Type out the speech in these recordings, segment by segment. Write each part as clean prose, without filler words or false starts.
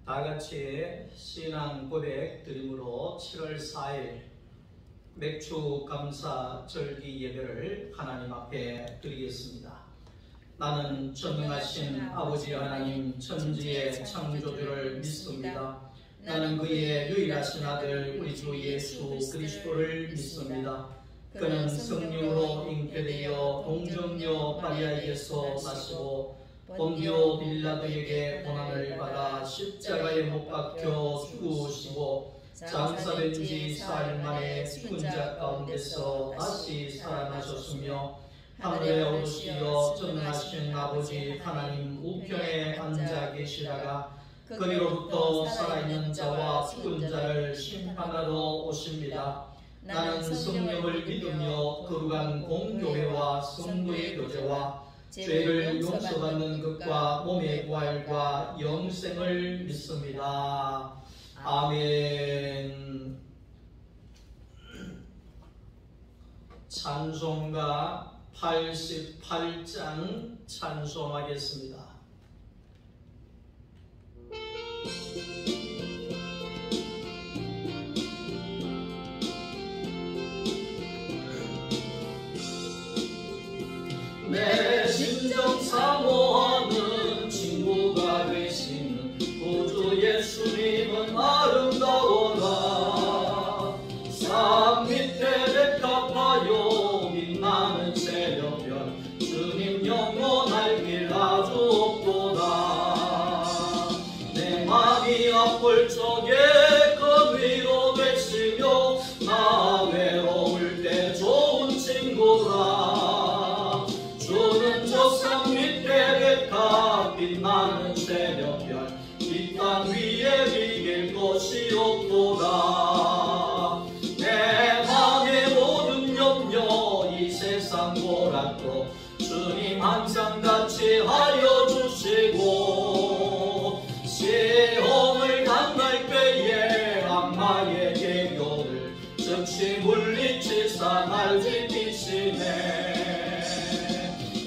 다 같이 신앙 고백 드림으로 7월 4일 맥주 감사 절기 예배를 하나님 앞에 드리겠습니다. 나는 전능하신 아버지 하나님 천지의 창조주를 믿습니다. 나는 그의 유일하신 아들 우리 주 예수 그리스도를 믿습니다. 그는 성령으로 잉태되어 동정녀 마리아에게서 나시고 본디오 빌라도에게 고난을 받아 십자가에 못 박혀 죽으시고 장사된 지 사흘 만에 죽은 자 가운데서 다시 살아나셨으며 하늘에 오르시어 전능하신 아버지 하나님 우편에 앉아 계시다가 그리로부터 살아있는 자와 죽은 자를 심판하러 오십니다. 나는 성령을 믿으며 거룩한 공교회와 성도의 교제와 죄를 용서받는 것과 몸의 부활과 영생을 믿습니다. 아멘. 찬송가 88장 찬송하겠습니다. 내 심정 사모하는 친구가 되시는 구주 예수님은 아름다워라. 산 밑에 백합화요 빛나는 새벽별 주님 영원할 길 아주 없도다. 내 맘이 아플 적에 그 위로 되시며 나 외로울 때 좋은 친구라. 산 밑에 백합 빛나는 새벽별 이 땅 위에 비길 것이 없도다. 내 맘의 모든 염려 이 세상 보라도 주님 항상 같이 하여 주시고 시험을 당할 때에 악마의 계교를 즉시 물리치사 날 지키시네.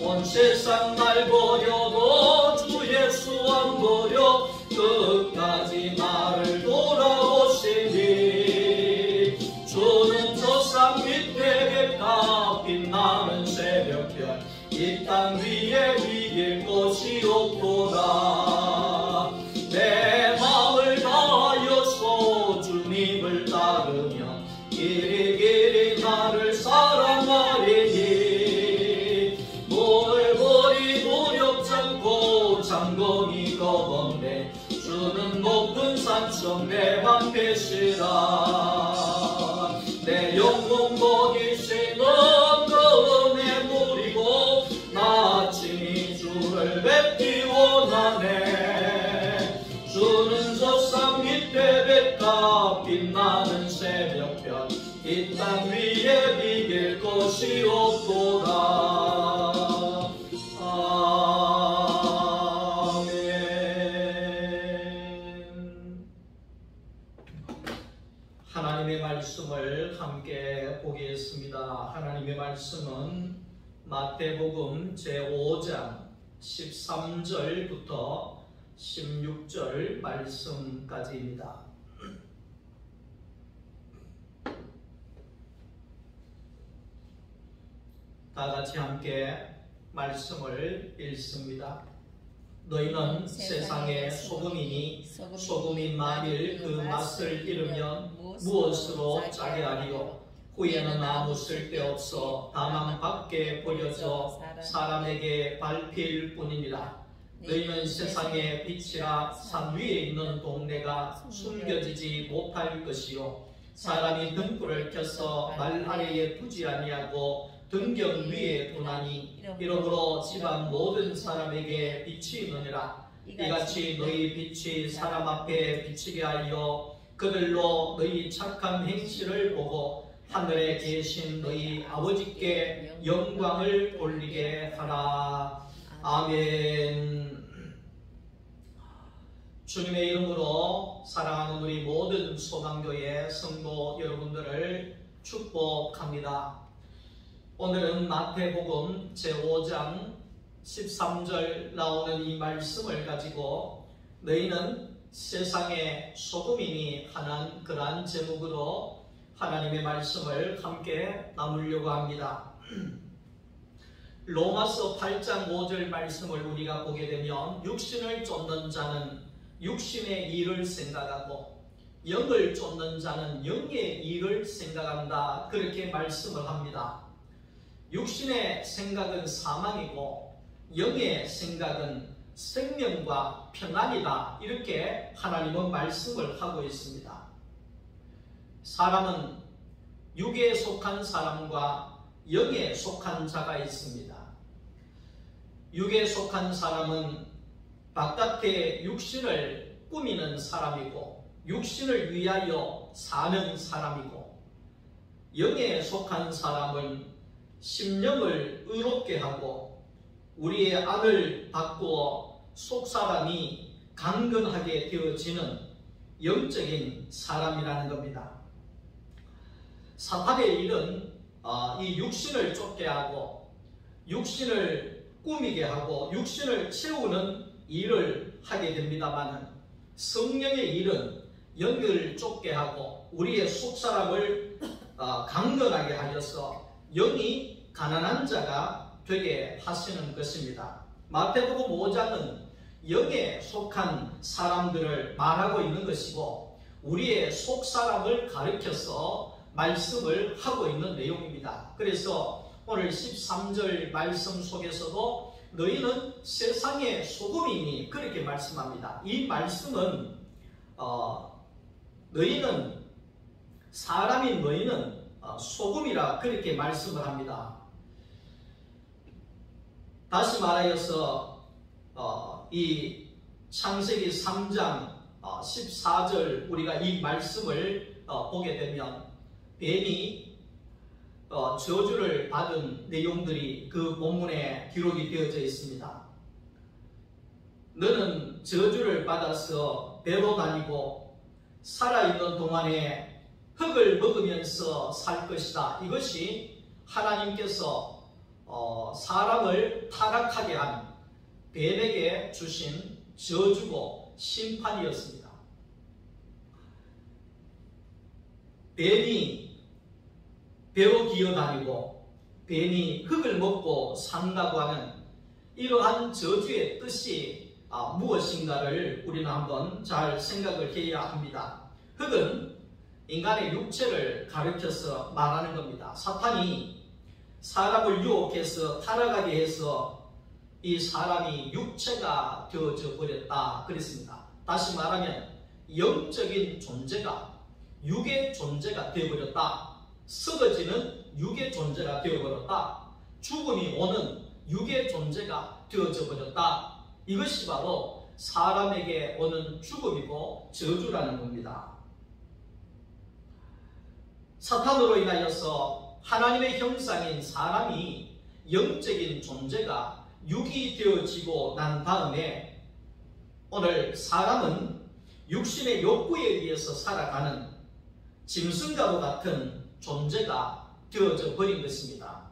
온 세상 날 버려도 주 예수 안 버려 끝까지 나를 돌아오시니. 주는 저 산 밑에 백합 빛나는 새벽별 이 땅 위에 비길 것이 없도다. 내 마음을 다하여서 주님을 따르며 길이 나를 사랑하리니. 장동이 거건데 주는 높은 산성 내 맘 계시라. 내 영혼 먹이시는 그 은혜 누리고 나 아침이 주를 뵙기 원하네. 주는 저 산 밑에 백합 빛나는 새벽별 이 땅 위에 비길 것이 없도다. 하나님의 말씀을 함께 보겠습니다. 하나님의 말씀은 마태복음 제5장 13절부터 16절 말씀까지입니다. 다 같이 함께 말씀을 읽습니다. 너희는 세상의 소금이니 소금이 만일 그 맛을 잃으면 무엇으로 짜게 하리요. 후에는 아무 쓸데없어 다만 밖에 버려져 사람에게 밟힐 뿐이니라. 너희는 세상의 빛이라. 산 위에 있는 동네가 숨겨지지 못할 것이요. 사람이 등불을 켜서 말 아래에 두지 아니하고 등경 위에 두나니 이러므로 집안 모든 사람에게 빛이 있느니라. 이같이 너희 빛이 사람 앞에 비치게 하여 그들로 너희 착한 행실을 보고 하늘에 계신 너희 아버지께 영광을 돌리게 하라. 아멘. 주님의 이름으로 사랑하는 우리 모든 소망교회 성도 여러분들을 축복합니다. 오늘은 마태복음 제5장 13절 나오는 이 말씀을 가지고 너희는 세상의 소금이니 하는 그러한 제목으로 하나님의 말씀을 함께 나누려고 합니다. 로마서 8장 5절 말씀을 우리가 보게 되면 육신을 쫓는 자는 육신의 일을 생각하고 영을 쫓는 자는 영의 일을 생각한다, 그렇게 말씀을 합니다. 육신의 생각은 사망이고 영의 생각은 생명과 평안이다, 이렇게 하나님은 말씀을 하고 있습니다. 사람은 육에 속한 사람과 영에 속한 자가 있습니다. 육에 속한 사람은 바깥의 육신을 꾸미는 사람이고 육신을 위하여 사는 사람이고, 영에 속한 사람은 심령을 의롭게 하고 우리의 안을 바꾸어 속사람이 강건하게 되어지는 영적인 사람이라는 겁니다. 사탄의 일은 이 육신을 쫓게 하고 육신을 꾸미게 하고 육신을 채우는 일을 하게 됩니다만, 성령의 일은 영을 쫓게 하고 우리의 속사람을 강건하게 하여서 영이 가난한 자가 되게 하시는 것입니다. 마태복음 5장은 영에 속한 사람들을 말하고 있는 것이고 우리의 속사람을 가리켜서 말씀을 하고 있는 내용입니다. 그래서 오늘 13절 말씀 속에서도 너희는 세상의 소금이니, 그렇게 말씀합니다. 이 말씀은 너희는, 사람인 너희는 소금이라 그렇게 말씀을 합니다. 다시 말하여서 이 창세기 3장 14절 우리가 이 말씀을 보게 되면 뱀이 저주를 받은 내용들이 그 본문에 기록이 되어져 있습니다. 너는 저주를 받아서 배로 다니고 살아있는 동안에 흙을 먹으면서 살 것이다. 이것이 하나님께서 사람을 타락하게 한 뱀에게 주신 저주고 심판이었습니다. 뱀이 배로 기어다니고 뱀이 흙을 먹고 산다고 하는 이러한 저주의 뜻이 무엇인가를 우리는 한번 잘 생각을 해야 합니다. 흙은 인간의 육체를 가리켜서 말하는 겁니다. 사탄이 사람을 유혹해서 타락하게 해서 이 사람이 육체가 되어져 버렸다, 그랬습니다. 다시 말하면 영적인 존재가 육의 존재가 되어버렸다. 썩어지는 육의 존재가 되어버렸다. 죽음이 오는 육의 존재가 되어져 버렸다. 이것이 바로 사람에게 오는 죽음이고 저주라는 겁니다. 사탄으로 인하여서 하나님의 형상인 사람이, 영적인 존재가 육이 되어지고 난 다음에 오늘 사람은 육신의 욕구에 의해서 살아가는 짐승과도 같은 존재가 되어져 버린 것입니다.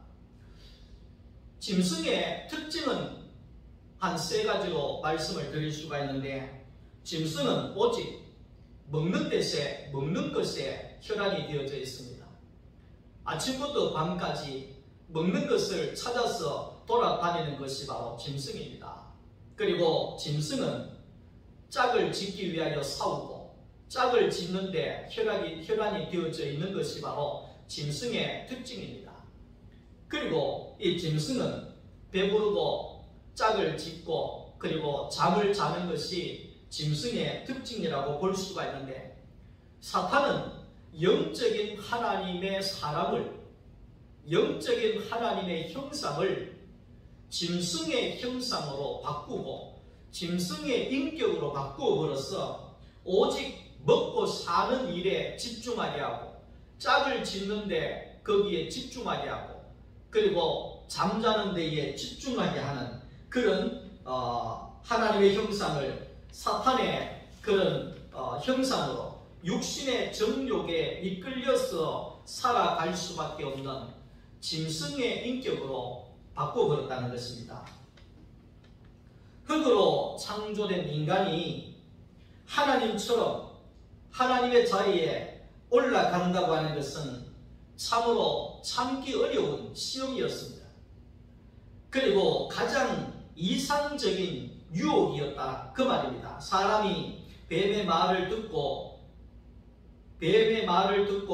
짐승의 특징은 한 3가지로 말씀을 드릴 수가 있는데, 짐승은 오직 먹는 것에 혈안이 되어져 있습니다. 아침부터 밤까지 먹는 것을 찾아서 돌아다니는 것이 바로 짐승입니다. 그리고 짐승은 짝을 짓기 위하여 싸우고 짝을 짓는데 혈안이 되어져 있는 것이 바로 짐승의 특징입니다. 그리고 이 짐승은 배부르고 짝을 짓고 그리고 잠을 자는 것이 짐승의 특징이라고 볼 수가 있는데, 사탄은 영적인 하나님의 사람을, 영적인 하나님의 형상을 짐승의 형상으로 바꾸고 짐승의 인격으로 바꾸어버려서 오직 먹고 사는 일에 집중하게 하고 짝을 짓는데 거기에 집중하게 하고 그리고 잠자는 데에 집중하게 하는 그런 하나님의 형상을 사탄의 그런 형상으로 육신의 정욕에 이끌려서 살아갈 수밖에 없는 짐승의 인격으로 바꿔버렸다는 것입니다. 흙으로 창조된 인간이 하나님처럼 하나님의 자리에 올라간다고 하는 것은 참으로 참기 어려운 시험이었습니다. 그리고 가장 이상적인 유혹이었다 그 말입니다. 사람이 뱀의 말을 듣고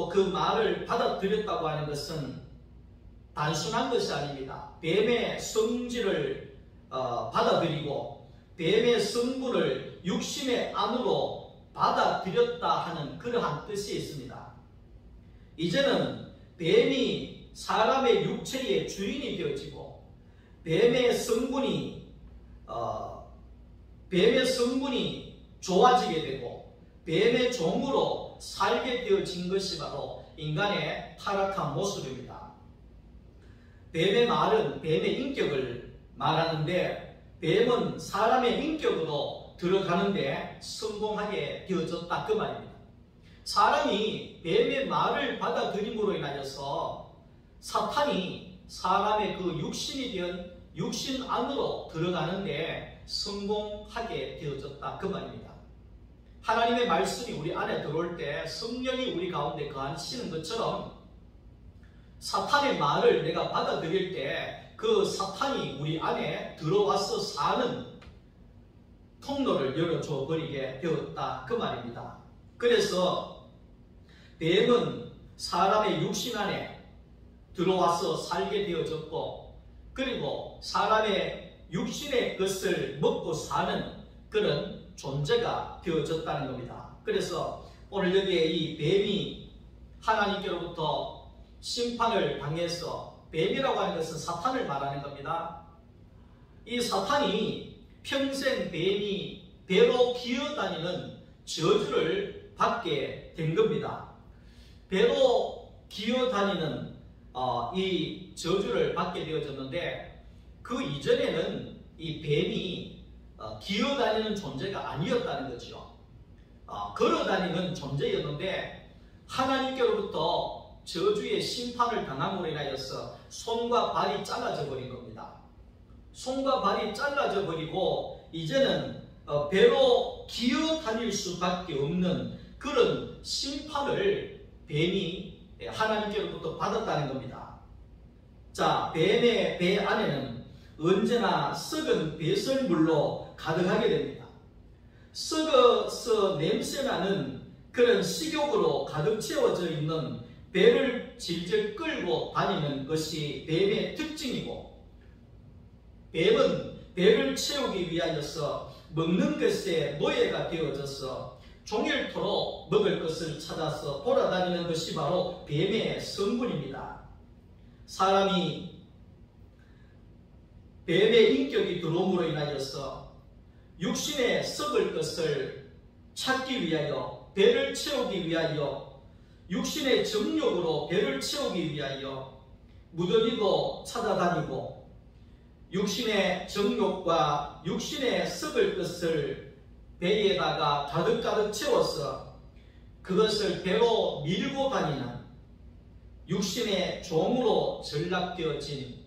그 말을 받아들였다고 하는 것은 단순한 것이 아닙니다. 뱀의 성질을 받아들이고 뱀의 성분을 육신의 안으로 받아들였다 하는 그러한 뜻이 있습니다. 이제는 뱀이 사람의 육체의 주인이 되어지고 뱀의 성분이 좋아지게 되고 뱀의 종으로 살게 되어진 것이 바로 인간의 타락한 모습입니다. 뱀의 말은 뱀의 인격을 말하는데 뱀은 사람의 인격으로 들어가는데 성공하게 되어졌다 그 말입니다. 사람이 뱀의 말을 받아들임으로 인하여서 사탄이 사람의 그 육신이 된 육신 안으로 들어가는데 성공하게 되어졌다 그 말입니다. 하나님의 말씀이 우리 안에 들어올 때 성령이 우리 가운데 거하시는 것처럼 사탄의 말을 내가 받아들일 때 그 사탄이 우리 안에 들어와서 사는 통로를 열어줘 버리게 되었다 그 말입니다. 그래서 뱀은 사람의 육신 안에 들어와서 살게 되어졌고 그리고 사람의 육신의 것을 먹고 사는 그런 존재가 되어졌다는 겁니다. 그래서 오늘 여기에 이 뱀이 하나님께로부터 심판을 당해서 뱀이라고 하는 것은 사탄을 말하는 겁니다. 이 사탄이 평생 배로 기어다니는 저주를 받게 된 겁니다. 배로 기어다니는 이 저주를 받게 되어졌는데 그 이전에는 이 뱀이 기어다니는 존재가 아니었다는 거죠. 걸어다니는 존재였는데 하나님께로부터 저주의 심판을 당함으로 인하여서 손과 발이 잘라져 버린 겁니다. 손과 발이 잘라져 버리고 이제는 배로 기어다닐 수밖에 없는 그런 심판을 뱀이 하나님께로부터 받았다는 겁니다. 자, 뱀의 배 안에는 언제나 썩은 배설물로 가득하게 됩니다. 썩어서 냄새나는 그런 식욕으로 가득 채워져 있는 배를 질질 끌고 다니는 것이 뱀의 특징이고 뱀은 배를 채우기 위하여서 먹는 것에 노예가 되어져서 종일토록 먹을 것을 찾아서 돌아다니는 것이 바로 뱀의 성분입니다. 사람이 뱀의 인격이 들어옴으로 인하여서 육신에 썩을 것을 찾기 위하여 배를 채우기 위하여 육신의 정욕으로 배를 채우기 위하여 무더기도 찾아다니고 육신의 정욕과 육신의 썩을 것을 배에다가 가득가득 채워서 그것을 배로 밀고 다니는 육신의 종으로 전락되어진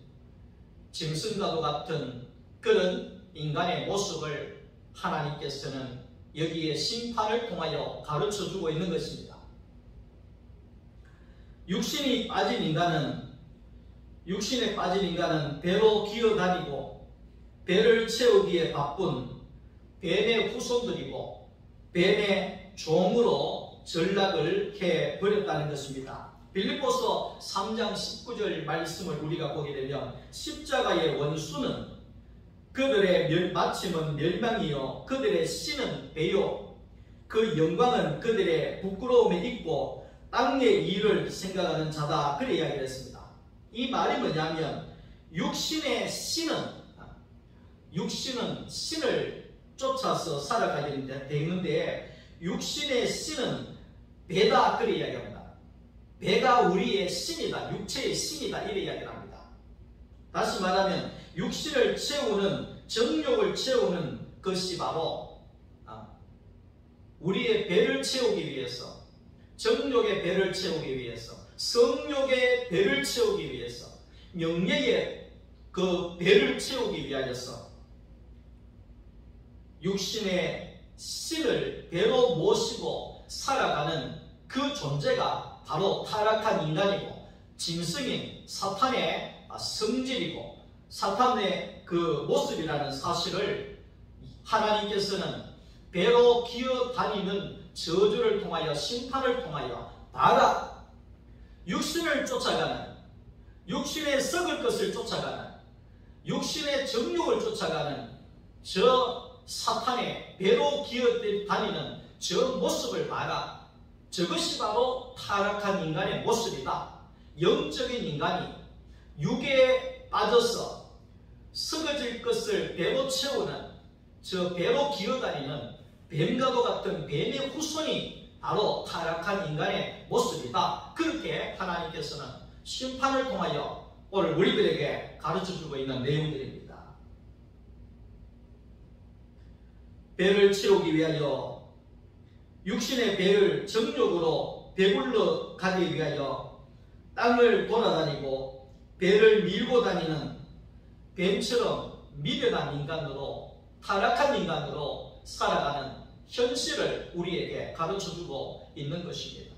짐승과도 같은 그런 인간의 모습을 하나님께서는 여기에 심판을 통하여 가르쳐주고 있는 것입니다. 육신에 빠진 인간은 배로 기어다니고 배를 채우기에 바쁜 뱀의 후손들이고 뱀의 종으로 전락을 해버렸다는 것입니다. 빌립보서 3장 19절 말씀을 우리가 보게 되면 십자가의 원수는 그들의 마침은 멸망이요 그들의 씨는 배요 그 영광은 그들의 부끄러움에 있고 땅의 일을 생각하는 자다 그래 이야기를 했습니다. 이 말이 뭐냐면 육신의 씨는 신을 쫓아서 살아가게 되는데 육신의 씨는 배다 그래 이야기합니다. 배가 우리의 신이다, 육체의 신이다 이래 이야기를 합니다. 다시 말하면 육신을 채우는 정욕을 채우는 것이 바로 우리의 배를 채우기 위해서 정욕의 배를 채우기 위해서 성욕의 배를 채우기 위해서 명예의 그 배를 채우기 위하여서 육신의 신을 배로 모시고 살아가는 그 존재가 바로 타락한 인간이고 짐승인 사탄의 성질이고 사탄의 그 모습이라는 사실을 하나님께서는 배로 기어다니는 저주를 통하여 심판을 통하여 봐라, 육신을 쫓아가는, 육신의 썩을 것을 쫓아가는, 육신의 정욕을 쫓아가는 저 사탄의 배로 기어다니는 저 모습을 봐라. 저것이 바로 타락한 인간의 모습이다. 영적인 인간이 육에 빠져서 썩어질 것을 배로 채우는 저 배로 기어다니는 뱀과도 같은 뱀의 후손이 바로 타락한 인간의 모습이다. 그렇게 하나님께서는 심판을 통하여 오늘 우리들에게 가르쳐주고 있는 내용들입니다. 배를 채우기 위하여, 육신의 배를 정욕으로 배불러 가기 위하여 땅을 돌아다니고 배를 밀고 다니는 뱀처럼 미련한 인간으로, 타락한 인간으로 살아가는 현실을 우리에게 가르쳐주고 있는 것입니다.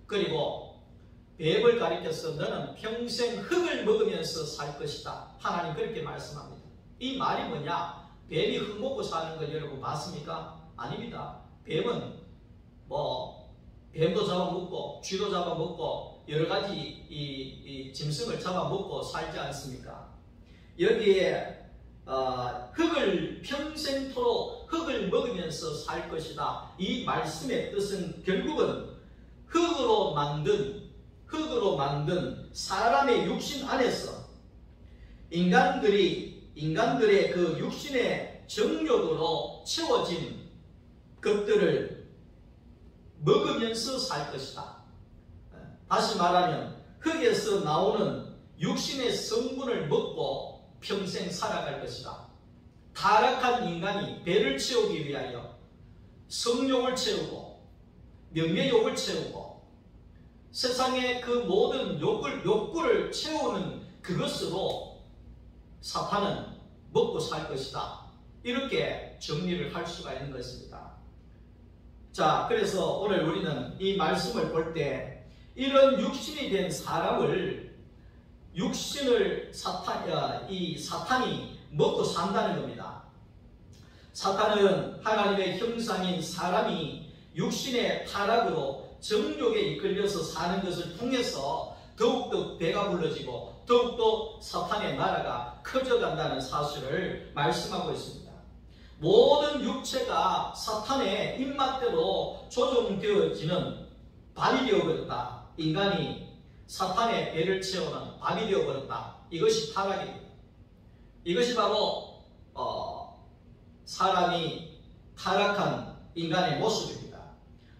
그리고 뱀을 가리켜서 너는 평생 흙을 먹으면서 살 것이다. 하나님 그렇게 말씀합니다. 이 말이 뭐냐? 뱀이 흙 먹고 사는 걸 여러분 봤습니까? 아닙니다. 뱀은 뱀도 잡아먹고 쥐도 잡아먹고 여러 가지 이 짐승을 잡아먹고 살지 않습니까? 여기에 흙을 평생토록 흙을 먹으면서 살 것이다. 이 말씀의 뜻은 결국은 흙으로 만든 사람의 육신 안에서 인간들의 그 육신의 정욕으로 채워진 것들을 먹으면서 살 것이다. 다시 말하면 흙에서 나오는 육신의 성분을 먹고 평생 살아갈 것이다. 타락한 인간이 배를 채우기 위하여 성욕을 채우고 명예욕을 채우고 세상의 그 모든 욕구를 채우는 그것으로 사탄은 먹고 살 것이다. 이렇게 정리를 할 수가 있는 것입니다. 자, 그래서 오늘 우리는 이 말씀을 볼 때 이런 육신이 된 사람을 이 사탄이 먹고 산다는 겁니다. 사탄은 하나님의 형상인 사람이 육신의 타락으로 정욕에 이끌려서 사는 것을 통해서 더욱더 배가 불러지고 더욱더 사탄의 나라가 커져간다는 사실을 말씀하고 있습니다. 모든 육체가 사탄의 입맛대로 조종되어지는 밥이 되어버렸다. 인간이 사탄의 배를 채우는 밥이 되어버렸다. 이것이 타락입니다. 이것이 바로 사람이 타락한 인간의 모습입니다.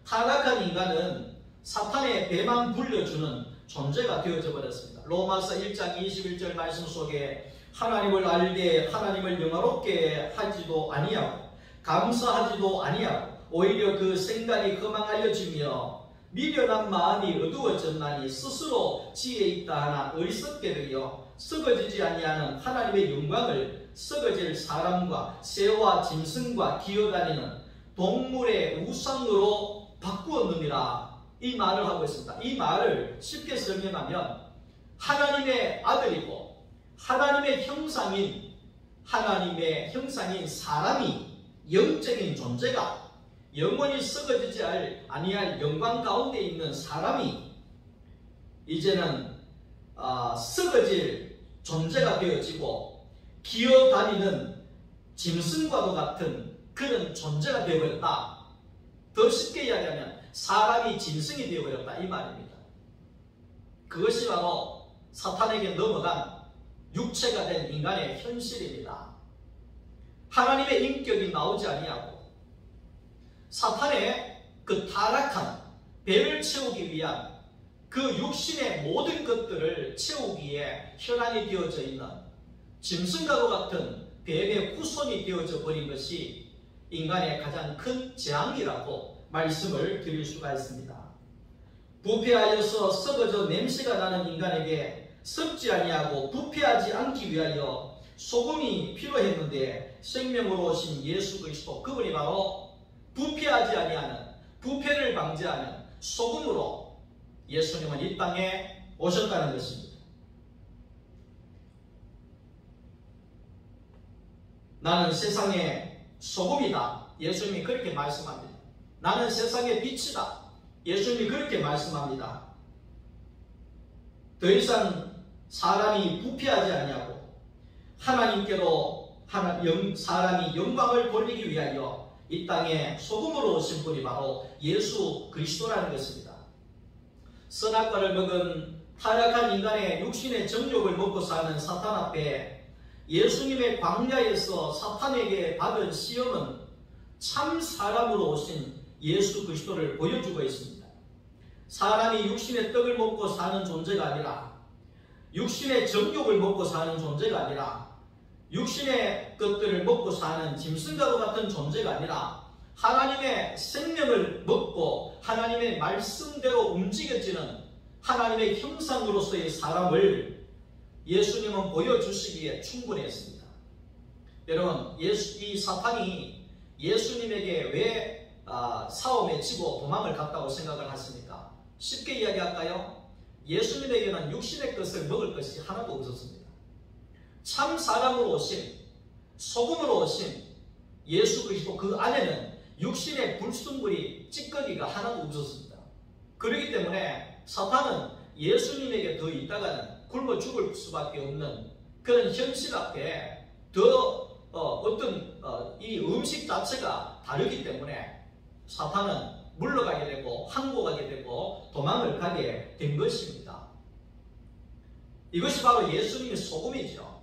타락한 인간은 사탄의 배만 불려주는 존재가 되어져 버렸습니다. 로마서 1장 21절 말씀 속에 하나님을 알되 하나님을 영화롭게 하지도 아니하고 감사하지도 아니하고 오히려 그 생각이 허망하여지며 미련한 마음이 어두워졌나니 스스로 지혜 있다 하나 어리석게 되어 썩어지지 아니하는 하나님의 영광을 썩어질 사람과 새와 짐승과 기어다니는 동물의 우상으로 바꾸었느니라. 이 말을 하고 있습니다. 이 말을 쉽게 설명하면 하나님의 아들이고 하나님의 형상인 사람이, 영적인 존재가 영원히 썩어지지 아니할 영광 가운데 있는 사람이 이제는 썩어질 존재가 되어지고 기어다니는 짐승과도 같은 그런 존재가 되어버렸다. 더 쉽게 이야기하면 사람이 짐승이 되어버렸다 이 말입니다. 그것이 바로 사탄에게 넘어간 육체가 된 인간의 현실입니다. 하나님의 인격이 나오지 아니하고 사탄의 그 타락한 배를 채우기 위한 그 육신의 모든 것들을 채우기에 혈안이 되어져 있는 짐승과도 같은 뱀의 후손이 되어져 버린 것이 인간의 가장 큰 재앙이라고 말씀을 드릴 수가 있습니다. 부패하여서 썩어져 냄새가 나는 인간에게 썩지 아니하고 부패하지 않기 위하여 소금이 필요했는데 생명으로 오신 예수 그리스도, 그분이 바로 부패하지 아니하는, 부패를 방지하는 소금으로 예수님은 이 땅에 오셨다는 것입니다. 나는 세상의 소금이다. 예수님이 그렇게 말씀합니다. 나는 세상의 빛이다. 예수님이 그렇게 말씀합니다. 더 이상 사람이 부패하지 아니하고 하나님께로 사람이 영광을 돌리기 위하여 이 땅에 소금으로 오신 분이 바로 예수 그리스도라는 것입니다. 선악과를 먹은 타락한 인간의 육신의 정욕을 먹고 사는 사탄 앞에 예수님의 광야에서 사탄에게 받은 시험은 참 사람으로 오신 예수 그리스도를 보여주고 있습니다. 사람이 육신의 떡을 먹고 사는 존재가 아니라, 육신의 정욕을 먹고 사는 존재가 아니라, 육신의 것들을 먹고 사는 짐승과도 같은 존재가 아니라 하나님의 생명을 먹고 하나님의 말씀대로 움직여지는 하나님의 형상으로서의 사람을 예수님은 보여주시기에 충분했습니다. 여러분, 이 사탄이 예수님에게 왜 싸움에 지고 도망을 갔다고 생각을 하십니까? 쉽게 이야기할까요? 예수님에게는 육신의 것을 먹을 것이 하나도 없었습니다. 참 사람으로 오신, 소금으로 오신 예수 그리스도, 그 안에는 육신의 불순물이 찌꺼기가 하나도 없었습니다. 그렇기 때문에 사탄은 예수님에게 더 있다가는 굶어 죽을 수밖에 없는 그런 현실 앞에 이 음식 자체가 다르기 때문에 사탄은 물러가게 되고 항복하게 되고 도망을 가게 된 것입니다. 이것이 바로 예수님의 소금이죠.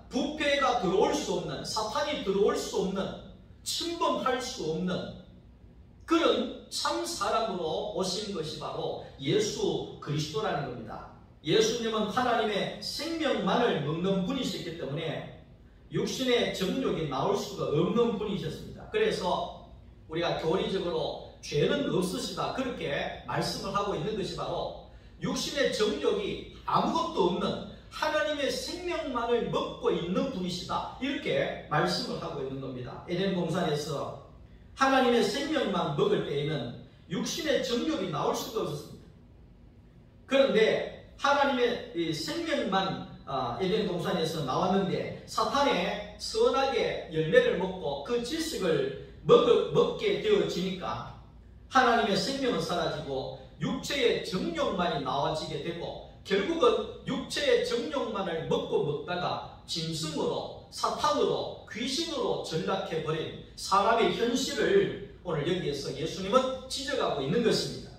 부패가 들어올 수 없는, 사탄이 들어올 수 없는, 침범할 수 없는 그런 참 사람으로 오신 것이 바로 예수 그리스도라는 겁니다. 예수님은 하나님의 생명만을 먹는 분이셨기 때문에 육신의 정욕이 나올 수가 없는 분이셨습니다. 그래서 우리가 교리적으로 죄는 없으시다 그렇게 말씀을 하고 있는 것이 바로 육신의 정욕이 아무것도 없는 하나님의 생명만을 먹고 있는 분이시다, 이렇게 말씀을 하고 있는 겁니다. 에덴 동산에서 하나님의 생명만 먹을 때에는 육신의 정욕이 나올 수가 없었습니다. 그런데 하나님의 이 생명만 에덴 동산에서 나왔는데 사탄의 선악의 열매를 먹고 그 지식을 먹게 되어지니까 하나님의 생명은 사라지고 육체의 정욕만이 나와지게 되고, 결국은 육체의 정욕만을 먹다가 짐승으로, 사탄으로, 귀신으로 전락해버린 사람의 현실을 오늘 여기에서 예수님은 지적하고 있는 것입니다.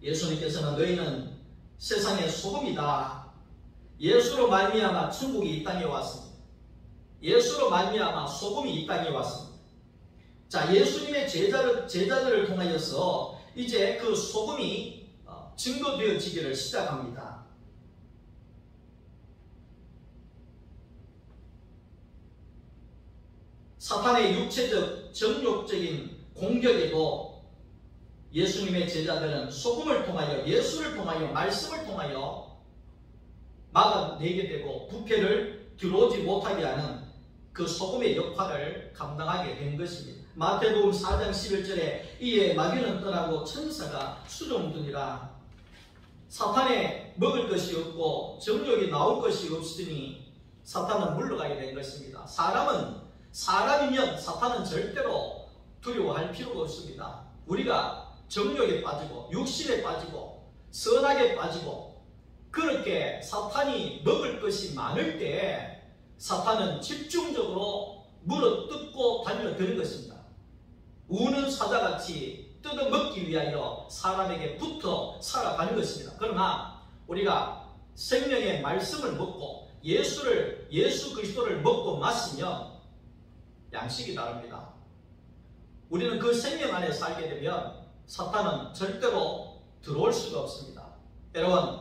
예수님께서는 너희는 세상의 소금이다. 예수로 말미암아 천국이 이 땅에 왔습니다. 예수로 말미암아 소금이 이 땅에 왔습니다. 자, 예수님의 제자들을 통하여서 이제 그 소금이 증거되어지기를 시작합니다. 사탄의 육체적, 정욕적인 공격에도 예수님의 제자들은 소금을 통하여, 예수를 통하여, 말씀을 통하여 막아내게 되고 부패를 들어오지 못하게 하는 그 소금의 역할을 감당하게 된 것입니다. 마태복음 4장 11절에 이에 마귀는 떠나고 천사가 수종드니라. 사탄에 먹을 것이 없고 정욕이 나올 것이 없으니 사탄은 물러가게 된 것입니다. 사람이면 사탄은 절대로 두려워할 필요가 없습니다. 우리가 정욕에 빠지고 육신에 빠지고 선악에 빠지고 그렇게 사탄이 먹을 것이 많을 때 사탄은 집중적으로 물어뜯고 달려드는 것입니다. 우는 사자같이 뜯어먹기 위하여 사람에게 붙어 살아가는 것입니다. 그러나 우리가 생명의 말씀을 먹고 예수 그리스도를 먹고 마시면 양식이 다릅니다. 우리는 그 생명 안에 살게 되면 사탄은 절대로 들어올 수가 없습니다. 여러분,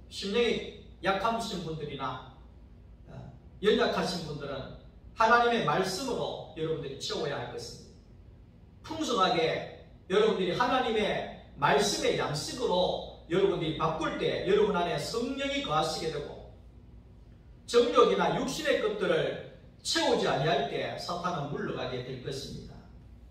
심령이 약하신 분들이나 연약하신 분들은 하나님의 말씀으로 여러분들이 채워야 할 것입니다. 풍성하게 여러분들이 하나님의 말씀의 양식으로 여러분들이 바꿀 때 여러분 안에 성령이 거하시게 되고 정욕이나 육신의 것들을 채우지 아니할 때 사탄은 물러가게 될 것입니다.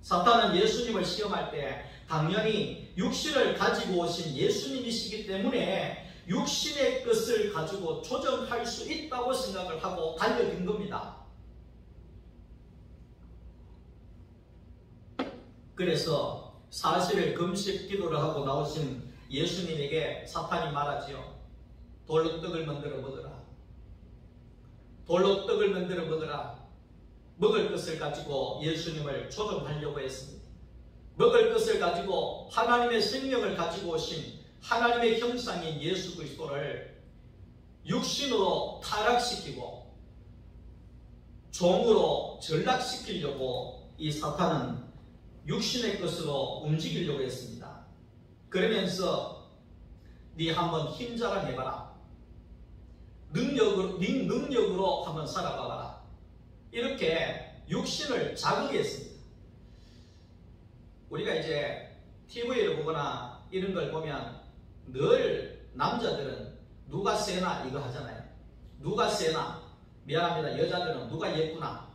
사탄은 예수님을 시험할 때 당연히 육신을 가지고 오신 예수님이시기 때문에 육신의 것을 가지고 조정할 수 있다고 생각을 하고 달려든 겁니다. 그래서 40일 금식 기도를 하고 나오신 예수님에게 사탄이 말하지요. 돌로 떡을 만들어 먹으라. 돌로 떡을 만들어 먹으라. 먹을 것을 가지고 예수님을 조종하려고 했습니다. 먹을 것을 가지고 하나님의 생명을 가지고 오신 하나님의 형상인 예수 그리스도를 육신으로 타락시키고 종으로 전락시키려고 이 사탄은 육신의 것으로 움직이려고 했습니다. 그러면서 네 한번 힘자랑해봐라. 네 능력으로 한번 살아봐라. 이렇게 육신을 자극했습니다. 우리가 이제 TV를 보거나 이런 걸 보면 늘 남자들은 누가 세나 이거 하잖아요. 누가 세나, 미안합니다. 여자들은 누가 예쁘나.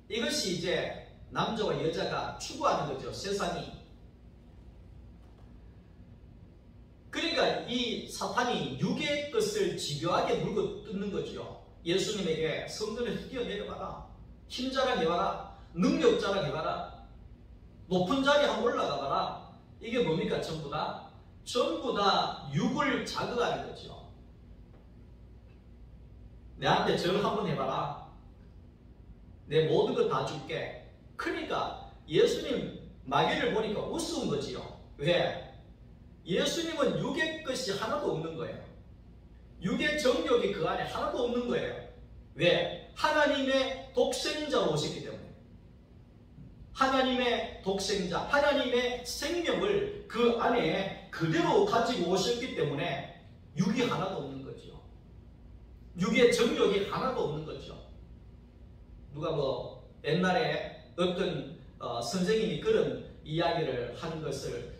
이것이 이제 남자와 여자가 추구하는 거죠. 세상이. 그러니까 이 사탄이 육의 것을 집요하게 물고 뜯는 거죠. 예수님에게 성전에서 뛰어내려가라. 힘자랑해봐라. 능력자랑해봐라. 높은 자리 한번 올라가봐라. 이게 뭡니까? 전부 다 육을 자극하는 거죠. 내한테 절 한번 해봐라. 내 모든 거 다 줄게. 그러니까 예수님 마귀를 보니까 우스운 거지요. 왜? 예수님은 육의 것이 하나도 없는 거예요. 육의 정욕이 그 안에 하나도 없는 거예요. 왜? 하나님의 독생자로 오셨기 때문에. 하나님의 독생자, 하나님의 생명을 그 안에 그대로 가지고 오셨기 때문에 육이 하나도 없는 거죠. 육의 정욕이 하나도 없는 거죠. 누가 옛날에 어떤 선생님이 그런 이야기를 하는 것을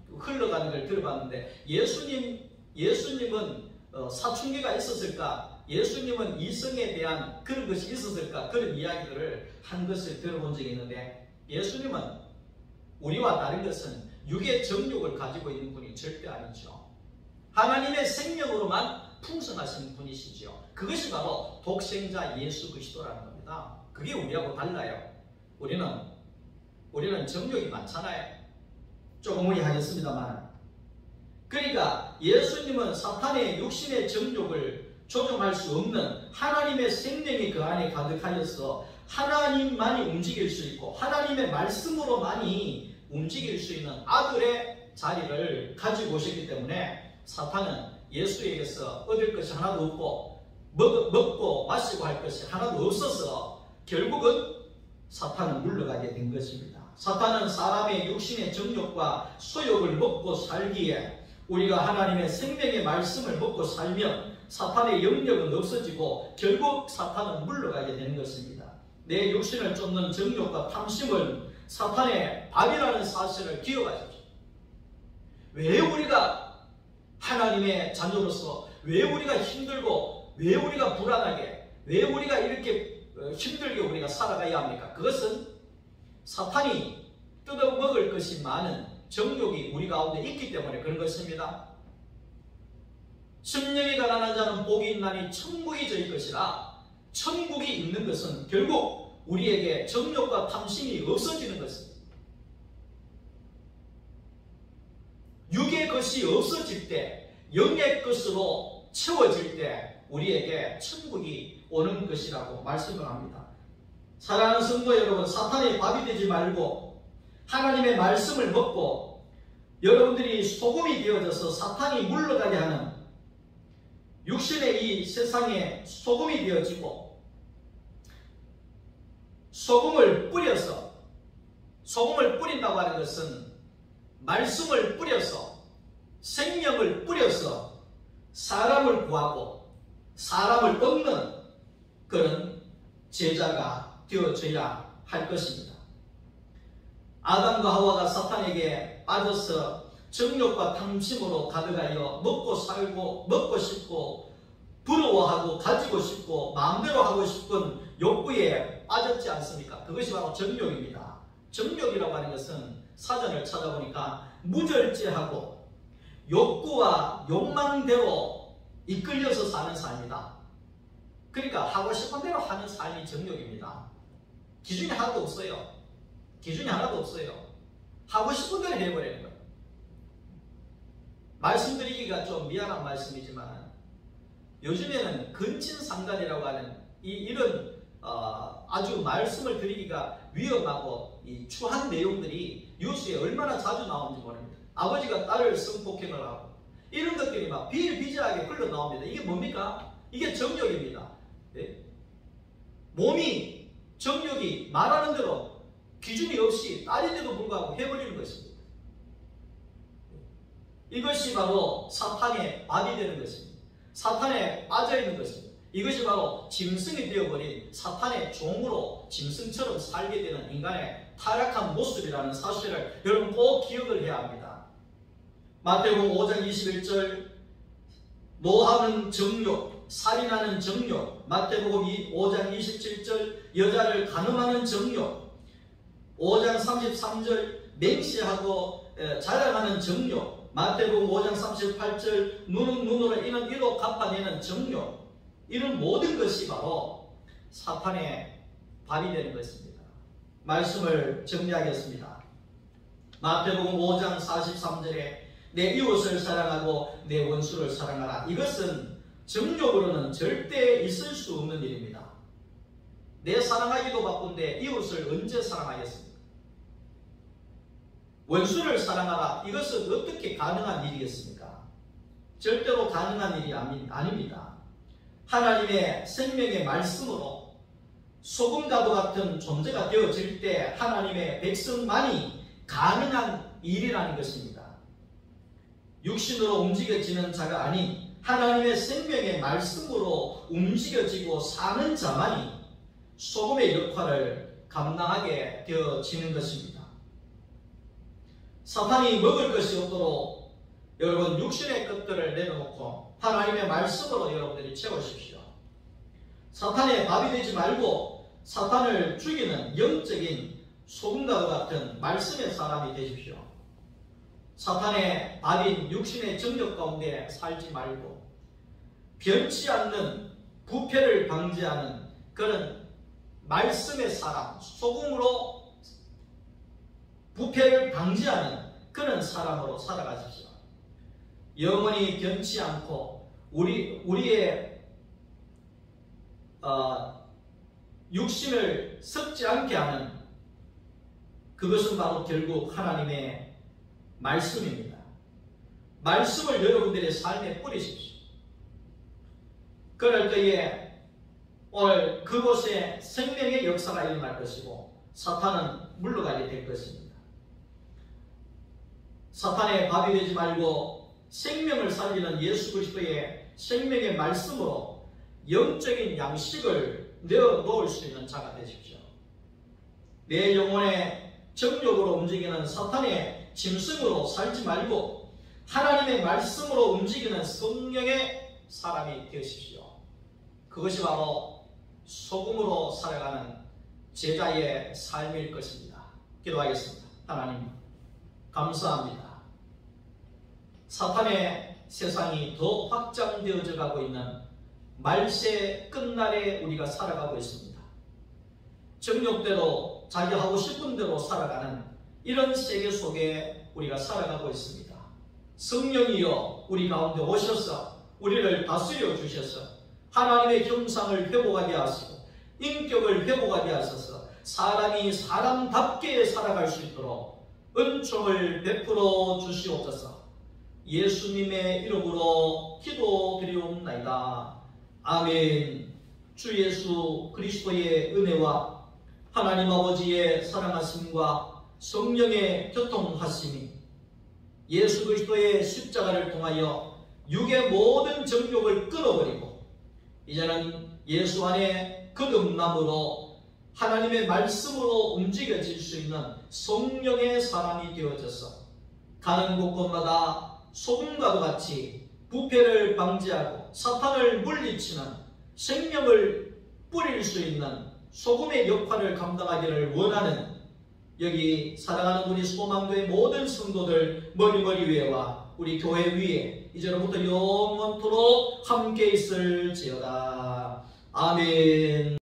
흘러가는 걸 들어봤는데 예수님은 사춘기가 있었을까? 예수님은 이성에 대한 그런 것이 있었을까? 그런 이야기를 한 것을 들어본 적이 있는데 예수님은 우리와 다른 것은 육의 정욕을 가지고 있는 분이 절대 아니죠. 하나님의 생명으로만 풍성하신 분이시죠. 그것이 바로 독생자 예수 그리스도라는 겁니다. 그게 우리하고 달라요. 우리는 정욕이 많잖아요. 조금 무리하겠습니다만. 그러니까 예수님은 사탄의 육신의 정욕을 조종할 수 없는 하나님의 생명이 그 안에 가득하여서 하나님만이 움직일 수 있고 하나님의 말씀으로만이 움직일 수 있는 아들의 자리를 가지고 오셨기 때문에 사탄은 예수에게서 얻을 것이 하나도 없고 먹고 마시고 할 것이 하나도 없어서 결국은 사탄은 물러가게 된 것입니다. 사탄은 사람의 육신의 정욕과 소욕을 먹고 살기에 우리가 하나님의 생명의 말씀을 먹고 살면 사탄의 영역은 없어지고 결국 사탄은 물러가게 되는 것입니다. 내 육신을 쫓는 정욕과 탐심은 사탄의 밥이라는 사실을 기억하십시오. 왜 우리가 하나님의 자녀로서 왜 우리가 힘들고 왜 우리가 불안하게 왜 우리가 이렇게 힘들게 우리가 살아가야 합니까? 그것은 사탄이 뜯어먹을 것이 많은 정욕이 우리 가운데 있기 때문에 그런 것입니다. 심령이 가난한 자는 복이 있나니 천국이 저희 것이라. 천국이 있는 것은 결국 우리에게 정욕과 탐심이 없어지는 것입니다. 육의 것이 없어질 때 영의 것으로 채워질 때 우리에게 천국이 오는 것이라고 말씀을 합니다. 사랑하는 성도 여러분, 사탄의 밥이 되지 말고 하나님의 말씀을 먹고 여러분들이 소금이 되어져서 사탄이 물러가게 하는 육신의 이 세상에 소금이 되어지고 소금을 뿌린다고 하는 것은 말씀을 뿌려서 생명을 뿌려서 사람을 구하고 사람을 얻는 그런 제자가 되어져야 할 것입니다. 아담과 하와가 사탄에게 빠져서 정욕과 탐심으로 가득하여 먹고 살고 먹고 싶고 부러워하고 가지고 싶고 마음대로 하고 싶은 욕구에 빠졌지 않습니까? 그것이 바로 정욕입니다. 정욕이라고 하는 것은 사전을 찾아보니까 무절제하고 욕구와 욕망대로 이끌려서 사는 삶이다. 그러니까 하고 싶은 대로 하는 삶이 정욕입니다. 기준이 하나도 없어요. 기준이 하나도 없어요. 하고 싶은 대로 해버리는 거예요. 말씀드리기가 좀 미안한 말씀이지만 요즘에는 근친상간이라고 하는 이런 아주 말씀을 드리기가 위험하고 이 추한 내용들이 뉴스에 얼마나 자주 나오는지 모릅니다. 아버지가 딸을 성폭행을 하고 이런 것들이 막 비일비재하게 흘러나옵니다. 이게 뭡니까? 이게 정욕입니다. 네? 몸이 정욕이 말하는 대로 기준이 없이 딸인데도 불구하고 해버리는 것입니다. 이것이 바로 사탄의 밥이 되는 것입니다. 사탄에 빠져있는 것입니다. 이것이 바로 짐승이 되어버린 사탄의 종으로 짐승처럼 살게 되는 인간의 타락한 모습이라는 사실을 여러분 꼭 기억을 해야 합니다. 마태복음 5장 21절 노하는 정욕, 살인하는 정욕, 마태복음 5장 27절 여자를 간음하는 정욕, 5장 33절 맹세하고 자랑하는 정욕, 마태복음 5장 38절 눈은 눈으로 이는 이로 갚아내는 정욕, 이런 모든 것이 바로 사탄의 밥이 되는 것입니다. 말씀을 정리하겠습니다. 마태복음 5장 43절에 내 이웃을 사랑하고 내 원수를 사랑하라. 이것은 정욕으로는 절대 있을 수 없는 일입니다. 내 사랑하기도 바쁜데 이웃을 언제 사랑하겠습니까? 원수를 사랑하라. 이것은 어떻게 가능한 일이겠습니까? 절대로 가능한 일이 아닙니다. 하나님의 생명의 말씀으로 소금과도 같은 존재가 되어질 때 하나님의 백성만이 가능한 일이라는 것입니다. 육신으로 움직여지는 자가 아닌 하나님의 생명의 말씀으로 움직여지고 사는 자만이 소금의 역할을 감당하게 되어지는 것입니다. 사탄이 먹을 것이 없도록 여러분 육신의 것들을 내려놓고 하나님의 말씀으로 여러분들이 채우십시오. 사탄의 밥이 되지 말고 사탄을 죽이는 영적인 소금과 같은 말씀의 사람이 되십시오. 사탄의 밥인 육신의 정욕 가운데 살지 말고 변치 않는 부패를 방지하는 그런 말씀의 사람, 소금으로 부패를 방지하는 그런 사람으로 살아가십시오. 영원히 변치 않고 우리의 육신을 썩지 않게 하는 그것은 바로 결국 하나님의 말씀입니다. 말씀을 여러분들의 삶에 뿌리십시오. 그럴 때에 오늘 그곳에 생명의 역사가 일어날 것이고 사탄은 물러가게 될 것입니다. 사탄의 밥이 되지 말고 생명을 살리는 예수 그리스도의 생명의 말씀으로 영적인 양식을 내어 놓을 수 있는 자가 되십시오. 내 영혼의 정욕으로 움직이는 사탄의 짐승으로 살지 말고 하나님의 말씀으로 움직이는 성령의 사람이 되십시오. 그것이 바로 소금으로 살아가는 제자의 삶일 것입니다. 기도하겠습니다. 하나님 감사합니다. 사탄의 세상이 더 확장되어져 가고 있는 말세 끝날에 우리가 살아가고 있습니다. 정욕대로 자기 하고 싶은 대로 살아가는 이런 세계 속에 우리가 살아가고 있습니다. 성령이여 우리 가운데 오셔서 우리를 다스려 주셔서 하나님의 형상을 회복하게 하시고 인격을 회복하게 하셔서 사람이 사람답게 살아갈 수 있도록 은총을 베풀어 주시옵소서. 예수님의 이름으로 기도드리옵나이다. 아멘. 주 예수 그리스도의 은혜와 하나님 아버지의 사랑하심과 성령의 교통하심이 예수 그리스도의 십자가를 통하여 육의 모든 정욕을 끊어버리고 이제는 예수 안에 거듭남으로 하나님의 말씀으로 움직여질 수 있는 성령의 사람이 되어져서 가는 곳곳마다 소금과도 같이 부패를 방지하고 사탄을 물리치는 생명을 뿌릴 수 있는 소금의 역할을 감당하기를 원하는 여기 사랑하는 우리 소망교회 모든 성도들 머리 위에와 우리 교회 위에 이제로부터 영원토록 함께 있을지어다. 아멘.